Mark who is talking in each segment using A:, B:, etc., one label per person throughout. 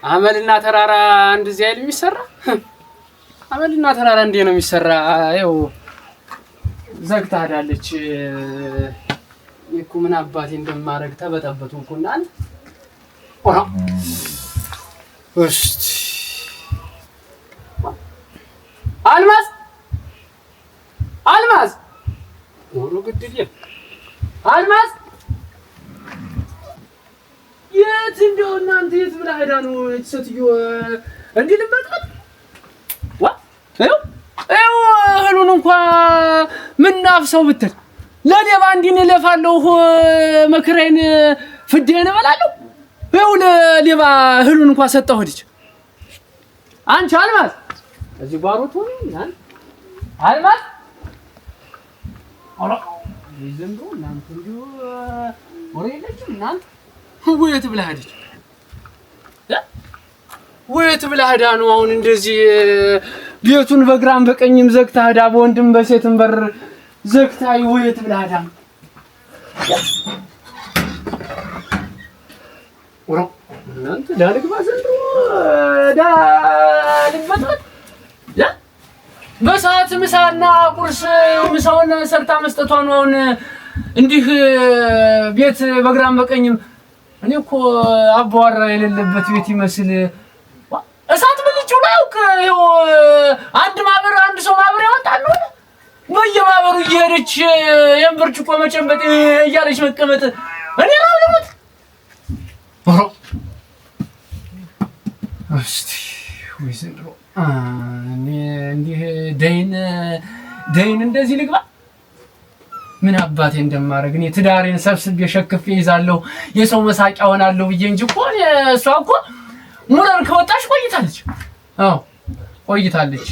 A: አመልና ተራራ እንደዚህ አይደል የሚሰራ? አመልና ተራራ እንዴ ነው የሚሰራ? ያው ዘግታ ሄዳለች። እኮ ምን አባቴ እንደማረግ ተበጠበጡ እኮና እስቲ አልማዝ አልማዝ ወሩ ግድል አልማዝ የት እንደው እናንተ የት ብላ ሄዳ ነው ሴትዮ እንዴ ልመጣት ዋ እው እህሉን እንኳን ምን ናፍሰው ብትል ለሌባ እንዲን ለፋለሁ መከራዬን ፍዴን እበላለሁ። እው ለሌባ እህሉን እንኳን ሰጠሁ ልጅ አንቺ አልማዝ እዚህ ባሮቱ ያን አልማዝ አላ ይዘንዶ እናንተ እንዲሁ ወሬ የለችም እናንተ ወይት ብላ ሄደች ወይት ብላ ሄዳ ነው አሁን እንደዚህ ቤቱን በግራም በቀኝም ዘግታ ሄዳ በወንድም በሴትም በር ዘግታ ወይት ብላ ሄዳ ነው ወራ እናንተ ዳልግባ ዘንድሮ ዳልግባ ያ በሰዓት ምሳና ቁርስ ምሳውን ሰርታ መስጠቷ ነው አሁን እንዲህ ቤት በግራም በቀኝም እኔ እኮ አባወራ የሌለበት ቤት ይመስል እሳት ምልጭው ነው ያው አንድ ማህበር አንድ ሰው ማህበር ያወጣሉ በየማህበሩ እየሄደች የምብርጭቆ መጨበጥ እያለች መቀመጥ እኔ ላውልሙት እስቲ ወይ ዘንድሮ እኔ እንዲህ ደይን እንደዚህ ልግባ ምን አባቴ እንደማረግ እኔ ትዳሬን ሰብስቤ ሸክፌ ይዛለሁ የሰው መሳቂያ ሆናለሁ ብዬ እንጂ እኮ እሷ እኮ ሙረር ከወጣች ቆይታለች። አዎ ቆይታለች።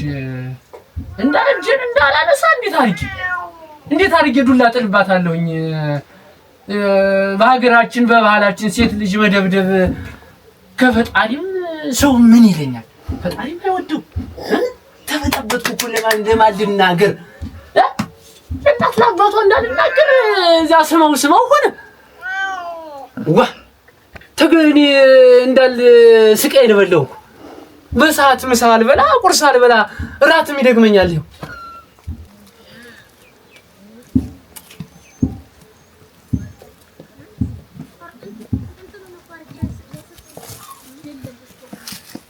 A: እንዳልጀን እንዳላነሳ እንዴት አድርጌ ዱላ ጥልባታለሁኝ። በሀገራችን በባህላችን ሴት ልጅ መደብደብ ከፈጣሪም ሰው ምን ይለኛል? ፈጣሪም አይወደው። ተበጠበጥኩ እኮ ለማን ልናገር? እናት ለአባቷ እንዳልናገር እዚያ ስመው ሆነ ዋ ተገኔ እንዳል ስቃይ ነው በለው በሰዓት ምሳ አልበላ ቁርስ አልበላ እራትም ይደግመኛል። ይኸው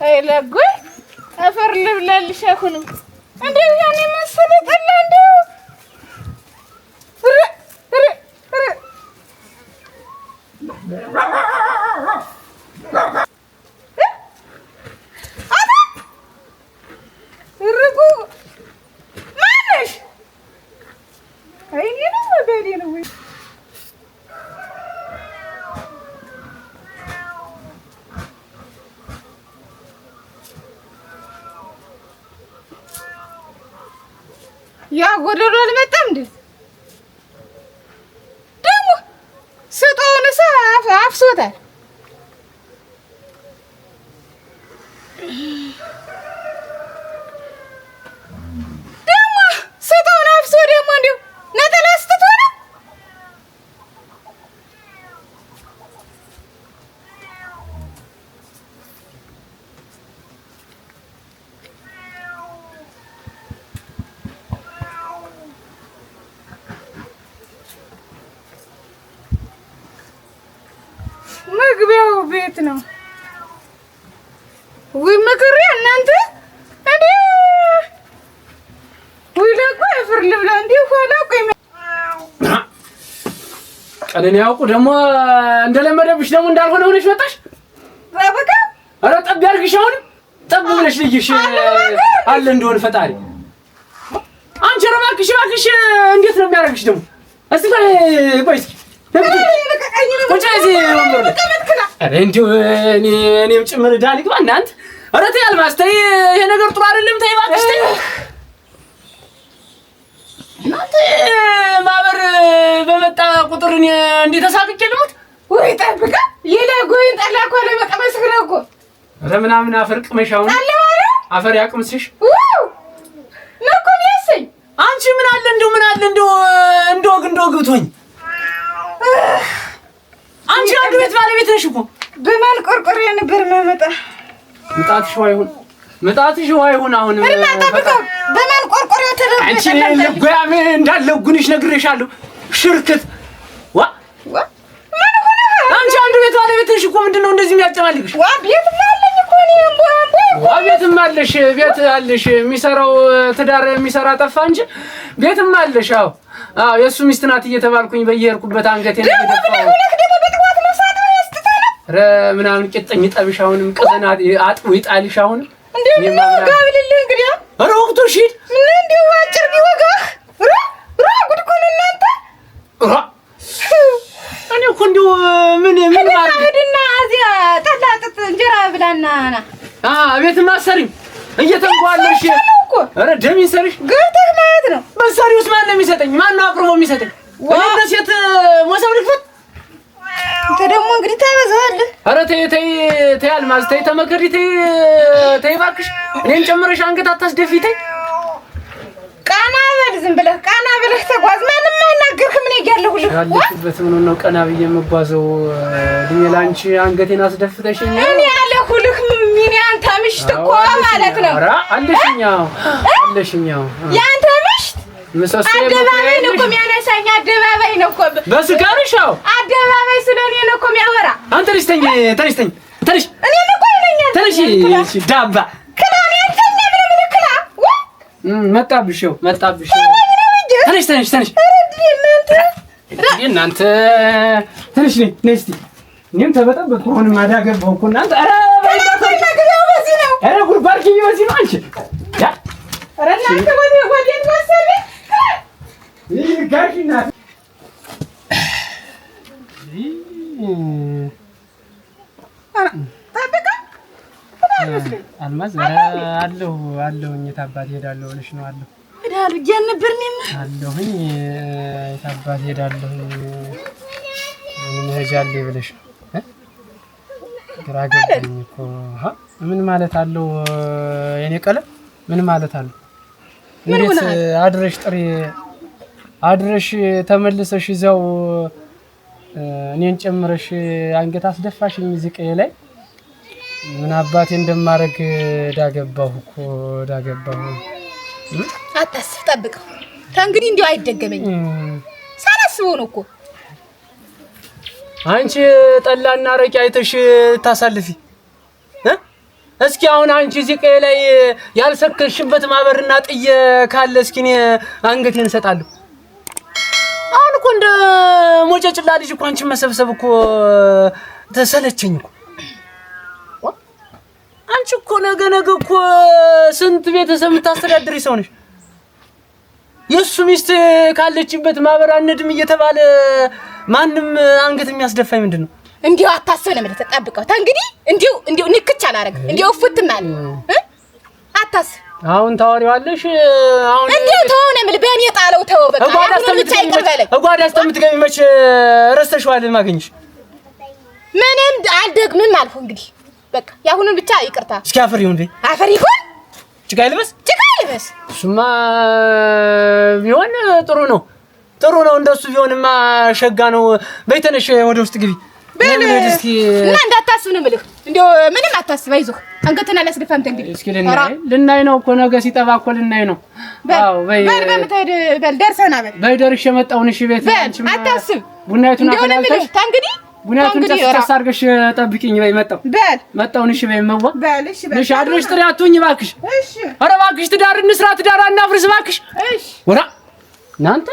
B: አይ ለጉይ አፈር ልብላልሽ አሁንም እንደው ያኔ መሰለ ጠላ እንደው ያ ጎደሎ አልመጣም እንዴ? ደግሞ ስጦውን አፍሶታል። ደግሞ ስጦውን አፍሶ ደግሞ እንዲሁ ነጠላ ስትቶ ነው። መግቢያው ቤት ነው ወይ መከሪያ እናንተ እንዴ ወይ ለቆ አፈር ልብላ እንዴ ኋላው ቆይ
A: ቀለኔ ያውቁ ደግሞ እንደለመደብሽ ደግሞ እንዳልሆነ ሆነሽ መጣሽ።
B: በቃ
A: አረ ጠብ ያርግሽ አሁን ጠብ ብለሽ ልጅሽ አለ እንደሆነ ፈጣሪ አንቺ ረባክሽ እንዴት ነው የሚያርግሽ ደግሞ እስቲ ቆይ እስኪ እኔም ጭምር ዳልግባ እናንተ ኧረ ተይ አልማዝ ተይ ይሄ ነገር ጥሩ አይደለም ተይ እባክሽ ተይ እናንተ ማህበር በመጣ ቁጥር እኔ እንዴት ተሳቅቄ ልሙት?
B: ወይ ጠብቃ የለጎይን ጠላ እኮ ለመቀመስ እኮ
A: ኧረ ምናምን አፈር ቅመሻውን አፈር ያቅምስሽ
B: ነኮ ቢያሰኝ
A: አንቺ ምን አለ እንደው ግብቶኝ አንቺ አንዱ ቤት ባለቤት ነሽ እኮ
B: በማል ቆርቆር ነበር ማመጣ
A: ምጣትሽ አይሁን አሁን
B: በማል ቆርቆር ተረፈ
A: አንቺ ለጓም እንዳለው ጉንሽ ነግሬሻለሁ ሽርክት ዋ አንቺ አንዱ ቤት ባለቤት ነሽ እኮ ምንድነው እንደዚህ የሚያጨማልቅሽ?
B: ዋ ቤት ማለኝ እኮ ነው
A: ቤትም አለሽ የሚሰራው ትዳር የሚሰራ ጠፋ እንጂ ቤትም አለሽ። አዎ የእሱ ሚስት ናት እየተባልኩኝ በየሄድኩበት አንገቴን እየደፋው ኧረ ምናምን ቂጥኝ ጠብሽ አሁንም ቅዘና አጥቦ ይጣልሽ አሁንም
B: እንደምን ጋብልልህ እንግዲህ
A: ኧረ ወቅቱ ሺድ
B: ምን እንደው አጭር ቢወጋህ ጉድ እኮ ነው እናንተ
A: እኔ እኮ እንደው ምን ማለት
B: ሄድና እዚያ ጠላ ጥጥ እንጀራ ብላና ና
A: ቤትም አሰሪም እየተንጓለሽ ኧረ ደም ይሰርሽ
B: ገብተህ ማለት ነው።
A: በሰሪውስ ማን ነው የሚሰጠኝ? ማን ነው አቅርቦ የሚሰጠኝ? ወደ ሴት ሞሰብ ልክፈት
B: አንተ ደግሞ እንግዲህ ታበዛዋለህ።
A: ኧረ ተይ አልማዝ ተይ ተመከሪ ተይ እባክሽ እኔን ጨምረሽ አንገት አታስደፊ ተይ።
B: ቃና በል ዝም ብለህ ቃና ብለህ ተጓዝ። ማንም አይናገርህም። እኔ እያለሁልህ
A: ያለሽበት ምን ነው ቀና ብዬ የምጓዘው? እድሜ ላንቺ አንገቴን አስደፍተሽኝ
B: እኔ ያለሁልህ ምን ያንተ ምሽት እኮ ማለት ነው።
A: ኧረ አለሽኛው
B: ያንተ ምሽት አደባባይ ነው እኮ የሚያነሳኝ አደባባይ ነው እኮ
A: በስጋርሽ
B: አደባባይ ስለኔ ነው እኮ የሚያወራ።
A: አንተ ልጅ ተኝ
B: እኔ እኮ ይለኛል
A: ተነሽ ዳባ
B: ክላኔ አንተኛ ምን ክላ
A: መጣብሽ ተነሽ እናንተ ተነሽ ነይ እስቲ እኔም ተበጠበጥኩ አሁንም አዳገባሁ እኮ እናንተ ኧረ ጉድጓድ በዚህ ነው አንቺ
B: ኧረ እናንተ ወዴት ወሰደ
A: ይህ ጋሽና
B: ታበቃ
A: አልማዝ አለሁኝ የታባት ሄዳለሁ ብለሽ ነው አለሁ
B: ሄዳለሁ እያልን ነበር እኔማ
A: አለሁኝ የታባት ሄዳለሁ ምን ሄጃለሁ ብለሽ ነው ግራ ገባኝ እኮ ምን ማለት አለው የኔ ቀለም ምን ማለት አለው? እንዴት አድረሽ ተመልሰሽ እዛው እኔን ጨምረሽ አንገት አስደፋሽኝ እዚህ ቀዬ ላይ ምን አባቴ እንደማረግ ዳገባሁ
B: አታስብ ጠብቀው ታንግዲ እንዲው አይደገመኝም ሳላስበው ነው እኮ
A: አንቺ ጠላና አረቂ አይተሽ ታሳልፊ እስኪ አሁን አንቺ እዚህ ቀዬ ላይ ያልሰከርሽበት ማበርና ጥዬ ካለ እስኪ እኔ አንገቴን እሰጣለሁ። አሁን እኮ እንደ ሞጨጭላ ልጅ እኮ አንቺን መሰብሰብ እኮ ተሰለቸኝ እኮ። አንቺ እኮ ነገ እኮ ስንት ቤተሰብ የምታስተዳድሪ ሰው ነሽ። የእሱ ሚስት ካለችበት ማበር አንድም እየተባለ ማንም አንገት የሚያስደፋኝ ምንድን ነው?
B: እንዲው አታስብ ነው ማለት ተጣብቀው ታንግዲ እንዲው ንክች አላረግም እንዲው ፍትም ማለት አታስብ።
A: አሁን ታወሪዋለሽ አሁን
B: እንዲው ተው ነው ማለት በእኔ ጣለው ተው በቃ አሁን ብቻ ይቀርበለኝ
A: እጓዳ አስተምትገቢ መች ረስተሽዋል ማገኝሽ
B: ምንም አልደግምም አልኩ እንግዲህ በቃ ያሁኑን ብቻ ይቅርታ።
A: እስኪ አፈር ይሁን ጭቃ ይልበስ እሱማ ቢሆን ጥሩ ነው እንደሱ ቢሆንማ ሸጋ ነው። በይተነሽ ወደ ውስጥ ግቢ
B: እና እንዳታስብ ነው የምልህ እንዲያው ምንም አታስብ አይዞህ አንገትና ላስደፋም እንግዲህ
A: እስኪ ልናይ ነው እኮ ነገ ሲጠባ እኮ ልናይ ነው።
B: አዎ በምትሄድ ደርሰና በል
A: ደርሼ መጣሁ። እሺ ቤት
B: አንቺም አታስብ
A: ቡናይቱን አፈላልተሽ
B: ታንግዲ
A: ቡናይቱን ተስፋ አድርገሽ ጠብቂኝ በይ መጣሁ እሺ በይ መዋ እሺ አድረሽ ጥሪ አትሁኝ እባክሽ
B: እሺ
A: ኧረ እባክሽ ትዳር እንስራ ትዳር አናፍርስ እባክሽ
B: እሺ
A: ወራ እናንተ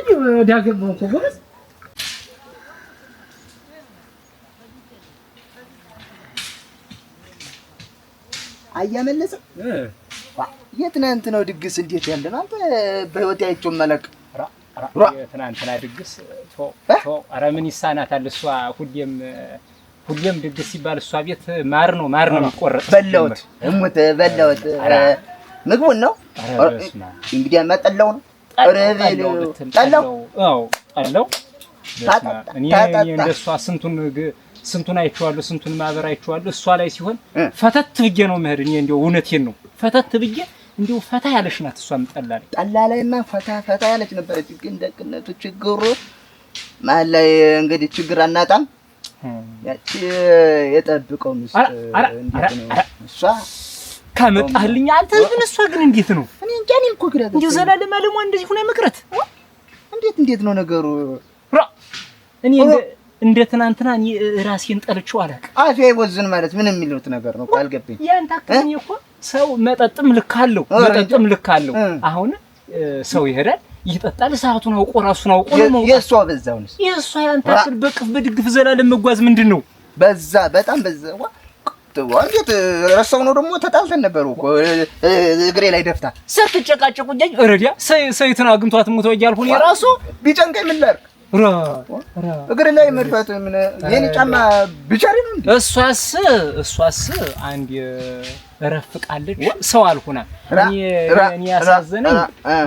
A: ዳገባው እኮ ጎበዝ
C: አያመለሰ የትናንት ነው ድግስ እንዴት ያለ ነው? አንተ በህይወት አይቼው መለቅ
D: የትናንትና ድግስ ኧረ ምን ይሳናታል? እሷ ሁሌም ድግስ ሲባል እሷ ቤት ማር ነው የሚቆረጥ።
C: በላሁት እሙት በላሁት ምግቡን ነው እንግዲህ መጠላው ነው ጠላው
D: እኔ እንደሷ ስንቱን አይቼዋለሁ፣ ስንቱን ማህበር አይቼዋለሁ። እሷ ላይ ሲሆን ፈተት ብዬ ነው መሄድ። እኔ እንደው እውነቴን ነው ፈተት ብዬ እንደው ፈታ ያለሽ ናት። እሷም ጠላ ላይማ ፈታ ያለች ነበረች። ግን ደግነቱ ችግሩ መሀል ላይ እንግዲህ ችግር አናጣም። ያቺ የጠብቀው ሚስት እንዴት ነው እሷ ካመጣህልኝ አንተ ግን እሷ ግን እንዴት ነው? እኔ እንጃ። እኔም እኮ ግራ እንደው ዘላለም አለሟ እንደዚህ ሆነ መቅረት እንዴት ነው ነገሩ? እኔ እንደ ትናንትና እኔ ራሴን ጠልቼው አላውቅም። አፌ ወዝን ማለት ምን የሚሉት ነገር ነው? አልገባኝ። ያን ታከኝ እኮ ሰው መጠጥም ልክ አለው። አሁን ሰው ይሄዳል ይጠጣል፣ ሰዓቱን አውቆ ራሱን አውቆ ነው። የሷ በዛውንስ የሷ ያን ታክል በቅፍ በድግፍ ዘላለም መጓዝ ምንድነው? በዛ በጣም በዛ እንዴት ረሳው ነው ደግሞ ተጣልተን ነበር እኮ እግሬ ላይ ደፍታ ስትጨቃጨቁ እንጂ ረዲያ ሰይትን አግምቷት ሞተው እያልኩ ነው የራሱ ቢጨንቀኝ ምን ላድርግ? እግሬ ላይ መድፋት ምን የኔ ጫማ ብቻሪ ነው እንዴ? እሷስ አንድ ረፍቃለች ሰው አልሆና እኔ ያሳዘነኝ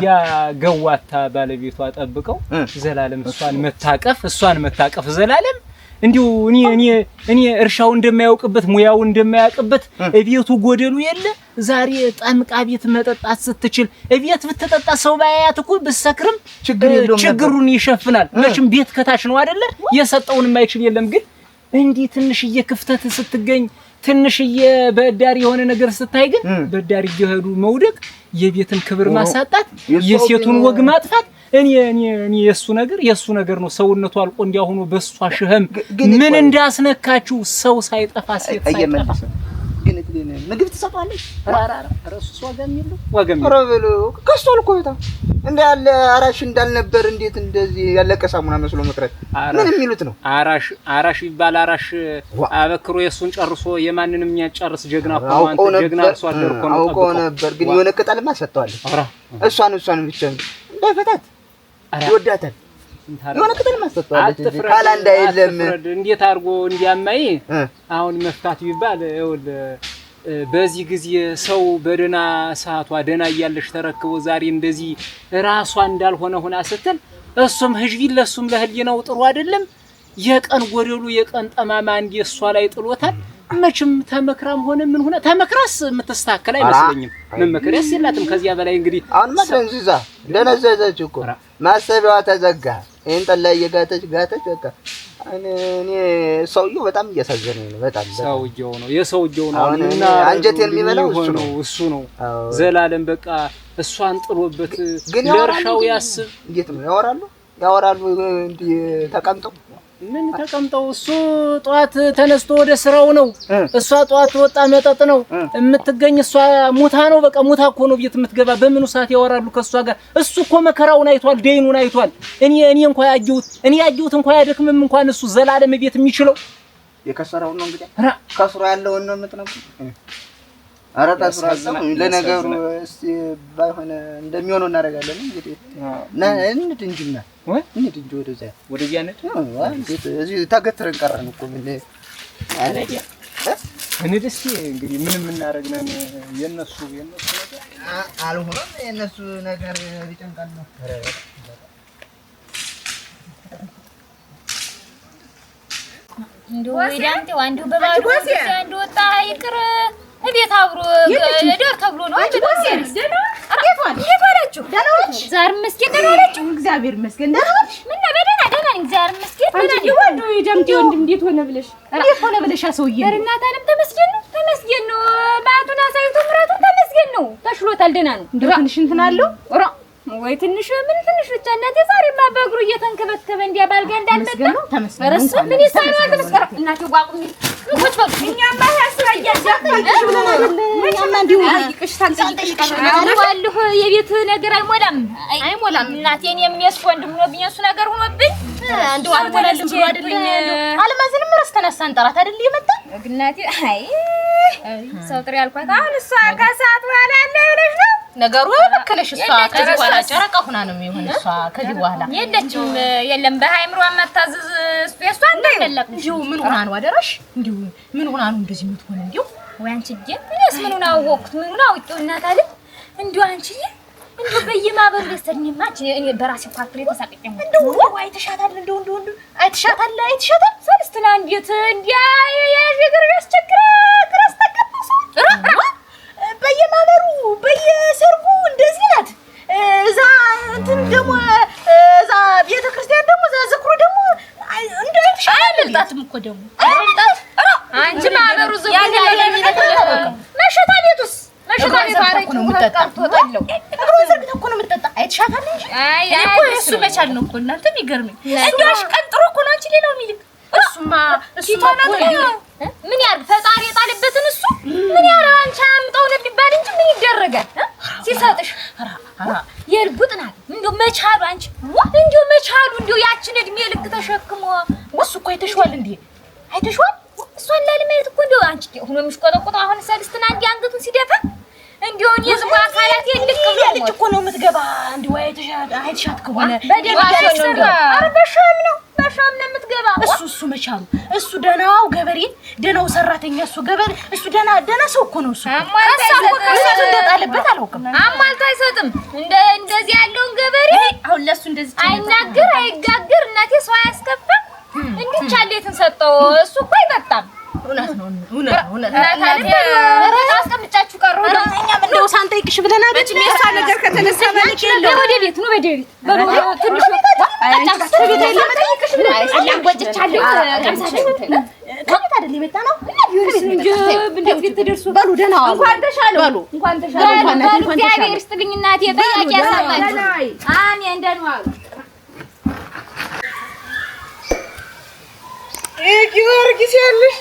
D: ያ ገዋታ ባለቤቷ ጠብቀው ዘላለም እሷን መታቀፍ ዘላለም እንዲሁ እኔ እርሻው እንደማያውቅበት ሙያው እንደማያውቅበት እቤቱ ጎደሉ የለ ዛሬ ጠምቃ ቤት መጠጣት ስትችል እቤት ብትጠጣ ሰው ባያያት እኮ ብትሰክርም ችግሩን ይሸፍናል። መቼም ቤት ከታች ነው አይደለ? የሰጠውን የማይችል የለም። ግን እንዲህ ትንሽዬ ክፍተት ስትገኝ ትንሽዬ በዳሪ የሆነ ነገር ስታይ ግን በዳሪ እየሄዱ መውደቅ፣ የቤትን ክብር ማሳጣት፣ የሴቱን ወግ ማጥፋት እኔ የሱ ነገር ነው። ሰውነቱ አልቆ እንዲያሆኑ በሷ ሽህም ምን እንዳስነካችሁ ሰው ሳይጠፋ ሴት ሳይጠፋ ግን ምግብ ትሰጣለች። ረሱስ ዋጋም የለው ረብሎ ከስቷል እኮ በጣም እንደ ያለ አራሽ እንዳልነበር እንዴት እንደዚህ ያለቀ ሳሙና መስሎ መቅረት ምን የሚሉት ነው? አራሽ ይባል አራሽ አበክሮ የሱን ጨርሶ የማንንም የሚያጨርስ ጀግና እኮ አንተ ጀግና አርሶ አደር እኮ ነው። አውቆ ነበር ግን የሆነ ቅጠልማ ሰጥቷል። እሷን ብቻ እንዳይፈታት ይወዳታል። የሆነ ቅጠል ማስተዋለች ካላ እንዳይለም እንዴት አድርጎ እንዲያማይ አሁን መፍታት ይባል ይኸውልህ በዚህ ጊዜ ሰው በደና ሰዓቷ ደና እያለሽ ተረክቦ ዛሬ እንደዚህ ራሷ እንዳልሆነ ሆና ስትል እሱም ህጅቢል ለሱም ለህሊናው ጥሩ አይደለም። የቀን ጎደሉ የቀን ጠማማ እንደ እሷ ላይ ጥሎታል። መቼም ተመክራም ሆነ ምን ሆነ ተመክራስ የምትስተካከል አይመስለኝም። መመከሪያስ የላትም። ከዚያ በላይ እንግዲህ አሁን ማደንዝዛ ለነዘዘች እኮ ማሰቢያዋ ተዘጋ። ይሄን ጠላ እየጋተች በቃ እኔ ሰውዬው በጣም እያሳዘነኝ ነው። በጣም ሰውዬው ነው የሰውዬው ነው እና አንጀቴን የሚበላው እሱ ነው። ዘላለም በቃ እሷን ጥሎበት ለርሻው ያስብ። እንዴት ነው ያወራሉ እንዲህ ተቀምጠው ምን ተቀምጠው እሱ ጧት ተነስቶ ወደ ስራው ነው። እሷ ጧት ወጣ መጠጥ ነው የምትገኝ። እሷ ሙታ ነው በቃ ሙታ እኮ ነው ቤት የምትገባ። በምኑ ሰዓት ያወራሉ ከሷ ጋር? እሱ እኮ መከራውን አይቷል፣ ደይኑን አይቷል። እኔ እንኳን ያየሁት እንኳን ያደክምም እንኳን እሱ ዘላለም ቤት የሚችለው የከሰራው ነው እንግዲህ ከስራ ያለውን ነው የምትነግሩ። ኧረ ታስራዘም ለነገሩ እስቲ ባይሆን እንደሚሆነው እናደርጋለን እንግዲህ እንድ እንጂና እንድ እንጂ ወደዚያ ነጥ እንዴት እዚህ ታገትረን ቀረን እኮ ምን አረጃ እንዴት እንግዲህ ምንም እናደርግ ነን። የነሱ ነገር አልሆነም። የነሱ ነገር ሊጨንቀን ነው።
E: እንደው ወይዳንቴ አንዱ በባዶ አንዱ ወጣ ይቅር እንዴት አብሮ ለዳር ተብሎ ነው አይደል? እንዴት ዋላችሁ? ደህናዎች ዛሬ መስጊድ ደህናችሁ? እግዚአብሔር ይመስገን ደህናዎች። ምን በደህና ደህና ነኝ ዛሬ መስጊድ ደህና ነኝ። ወንዱ ጀምቲ ወንድ እንዴት ሆነ ብለሽ ሰውዬ በእናትህ አለም ተመስገን ነው። ባቱን አሳይቶ ምራቱን ተመስገን ነው። ተሽሎታል ደህና ነው። እንደው ትንሽ እንትን አለው ወይ ትንሽ ብቻ እናቴ ዛሬማ በእግሩ እየተንከበከበ እንዲያ ባልጋ እንዳልመጣ ተመስገን ነው። ምን ይሳናል ተመስገን እናቴ ጓቁኝ ቁጭ በል እኛማ ያስራያለሁ የቤት ነገር አይሞላም እናቴ። እኔም የእሱ ወንድም ሆኖብኝ እሱ ነገር ሆኖብኝ እንደው አልሞላልም ብሎ አይደለኝ አልማዝንም ረስተናሳን ጠራት አይደል ይመጣል እናቴ። አይ ሰው ጥሪ አልኳት። አሁን እሷ ከሰዓት በኋላ አለ ብለሽ ነው ነገሩ በከለሽ። እሷ ከዚህ በኋላ ጨረቃ ሆና ነው የሚሆን። እሷ ከዚህ በኋላ የለም በሃይምሮ ማታዘዝ ስፔሷ እንደለቅ እንዲሁ ምን ሆና ነው አደረሽ? እንዲሁ ምን ሆና ነው እንደዚህ የምትሆን? እንዲሁ ወይ አንቺዬ እኔስ ምን ሆና አወቅኩት? ምን ሆና አውቄው እናት አለ እንዲሁ አንቺዬ እንዲሁ በየማበሩ ደስተኝማ እኔ በራሴ ፋክሬ ተሳቀቀኝ። እንዲሁ ወይ ተሻታል እንዲሁ
B: አይተሻታል
E: ሰልስትና እንዴት እንዲያ የገር ያስቸግራ ክራስ ተቀበሰ
B: በየማመሩ በየሰርጉ እንደዚህ ናት። እዛ እንትን ደግሞ እዛ ቤተክርስቲያን ደግሞ እዛ ዝክሩ ደግሞ አይልጣትም እኮ ደግሞ አይልጣት
E: አንቺ ማመሩ ዝክሩ መሸታ ቤቱስ መሸታ ቤቱ አረቂ ነው የምትጠጣው
B: እግሩን ዘርግተው እኮ ነው የምትጠጣ። አይተሻታል እንጂ
E: አይ
B: እኮ እሱ መቻል ነው እኮ እናንተ የሚገርመኝ እንዲያሽ ቀንጥሮ እኮ ነው አንቺ ሌላው የሚልክ እሱማ ምን ያርግ ፈጣሪ የጣለበትን እሱ ምን ያረው አንቺ አምጣው ነው ቢባል እንጂ ምን ይደረጋል ሲሰጥሽ የልቡ ጥናት እንደው መቻሉ አንቺ እንደው መቻሉ እንደው ያችን እድሜ ልክ ተሸክሞ እሱ እኮ አይተሽዋል እንዴ አይተሽዋል እሷን ለማየት እኮ እንደው አንቺ ሆኖ ምሽቆጠቆጣ አሁን ሰልስትና እንዲ አንገቱን ሲደፋ እንደው የዝባ አካላት የልክ ልጅ እኮ ነው የምትገባ እንደው አይተሻት ከሆነ በደንብ አርበሻም ነው በሻም ነው የምትገባ እሱ መቻሉ እሱ ደናው ገበሬ ደናው ሰራተኛ እሱ ገበሬ እሱ ደና ሰው እኮ ነው እሱ ከሳው እንደጣለበት አላውቅም
E: አማልታ አይሰጥም እንደዚህ ያለውን ገበሬ
B: አሁን ለሱ እንደዚህ
E: አይናገር አይጋገር እናቴ ሰው አያስከፋ እንዴት ቻሌትን ሰጠው እሱ እኮ አይጠጣም
B: እውነት ነው
E: አስቀምጫችሁ ቀሩ
B: እኛም እንደው ሳንጠይቅሽ ብለን አይደል የእሷ ነገር ከተነሳ ማለት ነው
E: ወደ ቤት ነው በደሪት በሉ ትንሽ አጫጭ ቤት ላይ ለመጠይቅሽ ብለን አላንጓጭቻለሁ ቀምሳለሁ
B: ከቤት አይደል የመጣ ነው
E: እንዴት ቤት ተደርሶ
B: በሉ ደህና ዋሉ
E: እንኳን ተሻለው በሉ እንኳን ተሻለው እግዚአብሔር ይስጥልኝ እናቴ ጠያቂ ያሳጣችሁ አሜን ደህና ዋሉ
B: ጊዮርጊስ ያለሽ